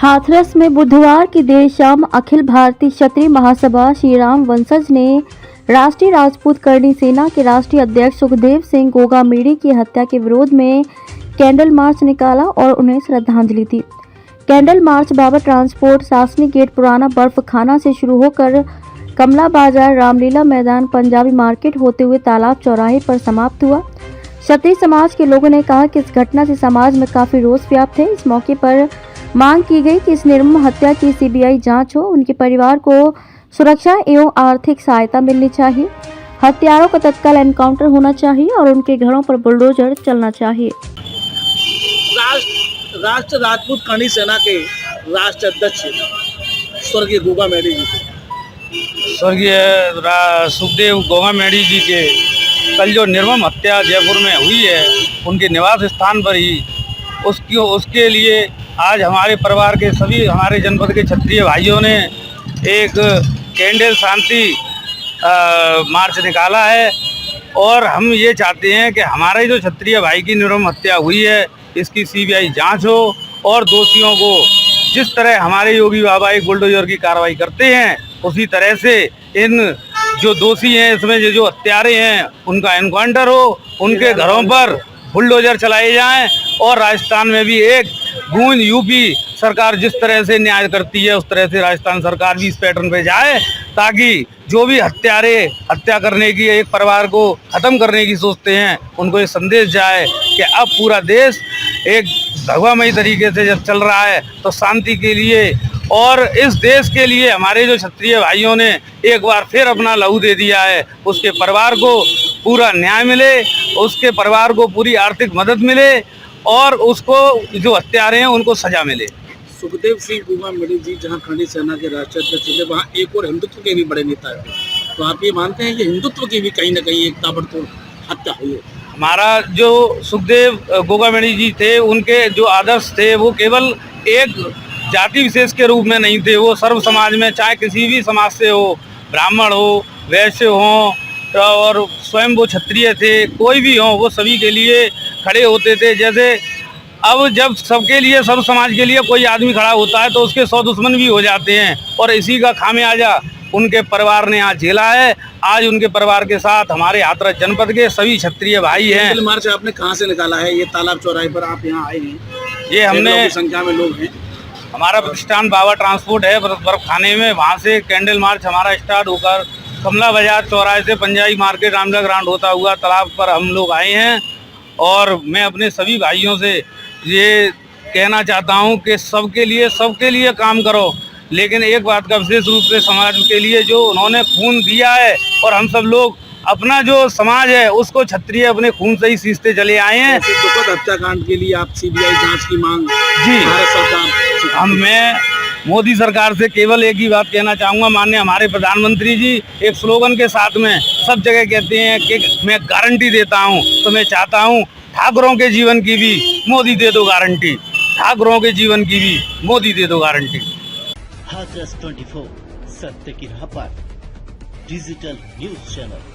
हाथरस में बुधवार की देर शाम अखिल भारतीय क्षत्रिय महासभा श्री राम वंशज ने राष्ट्रीय राजपूत करणी सेना के राष्ट्रीय अध्यक्ष सुखदेव सिंह गोगामेड़ी की हत्या के विरोध में कैंडल मार्च निकाला और उन्हें श्रद्धांजलि दी। कैंडल मार्च बाबा ट्रांसपोर्ट सासनी गेट पुराना बर्फ खाना से शुरू होकर कमला बाजार रामलीला मैदान पंजाबी मार्केट होते हुए तालाब चौराहे पर समाप्त हुआ। क्षत्रिय समाज के लोगों ने कहा कि इस घटना से समाज में काफी रोष व्याप्त है। इस मौके पर मांग की गई कि इस निर्मम हत्या की सीबीआई जांच हो, उनके परिवार को सुरक्षा एवं आर्थिक सहायता मिलनी चाहिए, हत्यारों का तत्काल एनकाउंटर होना चाहिए और उनके घरों पर बुलडोजर चलना चाहिए। राष्ट्र राजपूत करणी सेना के राष्ट्रीय अध्यक्ष स्वर्गीय गोगामेड़ी जी स्वर्गीय सुखदेव गोगामेड़ी जी के कल जो निर्मम हत्या जयपुर में हुई है, उनके निवास स्थान पर ही उसके लिए आज हमारे परिवार के सभी हमारे जनपद के क्षत्रिय भाइयों ने एक कैंडल शांति मार्च निकाला है। और हम ये चाहते हैं कि हमारे जो क्षत्रिय भाई की निर्मम हत्या हुई है, इसकी सीबीआई जांच हो और दोषियों को जिस तरह हमारे योगी बाबा एक बुलडोजर की कार्रवाई करते हैं, उसी तरह से इन जो दोषी हैं, इसमें जो हत्यारे हैं, उनका एनकाउंटर हो, उनके घरों पर बुलडोजर चलाए जाएं। और राजस्थान में भी एक गूंज यूपी सरकार जिस तरह से न्याय करती है, उस तरह से राजस्थान सरकार भी इस पैटर्न पे जाए, ताकि जो भी हत्यारे हत्या करने की एक परिवार को ख़त्म करने की सोचते हैं, उनको ये संदेश जाए कि अब पूरा देश एक भगवामयी तरीके से जब चल रहा है, तो शांति के लिए और इस देश के लिए हमारे जो क्षत्रिय भाइयों ने एक बार फिर अपना लहू दे दिया है, उसके परिवार को पूरा न्याय मिले, उसके परिवार को पूरी आर्थिक मदद मिले और उसको जो हत्यारे हैं उनको सजा मिले। सुखदेव सिंह गोगामेड़ी जी जहां करणी सेना के राष्ट्रीय अध्यक्ष थे, वहाँ एक और हिंदुत्व के भी बड़े नेता हैं, तो आप ये मानते हैं कि हिंदुत्व की भी कहीं ना कहीं एक ताबड़तोड़ हत्या हुई है? हमारा जो सुखदेव गोगामेड़ी जी थे, उनके जो आदर्श थे वो केवल एक जाति विशेष के रूप में नहीं थे, वो सर्व समाज में, चाहे किसी भी समाज से हो, ब्राह्मण हो, वैश्य हो और स्वयं वो क्षत्रिय थे, कोई भी हो, वो सभी के लिए खड़े होते थे। जैसे अब जब सबके लिए, सब समाज के लिए कोई आदमी खड़ा होता है तो उसके 100 दुश्मन भी हो जाते हैं, और इसी का खामियाजा उनके परिवार ने आज झेला है। आज उनके परिवार के साथ हमारे हाथरस जनपद के सभी क्षत्रिय भाई हैं। कैंडल मार्च आपने कहाँ से निकाला है? ये तालाब चौराहे पर आप यहाँ आए हैं, ये हमने संख्या में लोग हैं। हमारा प्रतिष्ठान बाबा ट्रांसपोर्ट है बर्फ खाने में, वहाँ से कैंडल मार्च हमारा स्टार्ट होकर कमला बाजार चौराहे से पंजाबी मार्केट रामलीला ग्राउंड होता हुआ तालाब पर हम लोग आए हैं। और मैं अपने सभी भाइयों से ये कहना चाहता हूँ कि सबके लिए काम करो, लेकिन एक बात का विशेष रूप से समाज के लिए जो उन्होंने खून दिया है, और हम सब लोग अपना जो समाज है उसको क्षत्रिय अपने खून से ही सींचते चले आए हैं। दुखद हत्याकांड के लिए आप सीबीआई जांच की मांग जी भारत सरकार मैं मोदी सरकार से केवल एक ही बात कहना चाहूँगा। माननीय हमारे प्रधानमंत्री जी एक स्लोगन के साथ में सब जगह कहते हैं कि मैं गारंटी देता हूँ, तो मैं चाहता हूँ ठाकुरों के जीवन की भी मोदी दे दो गारंटी, ठाकुरों के जीवन की भी मोदी दे दो गारंटी। हाथरस 24 सत्य की राह पर डिजिटल न्यूज चैनल।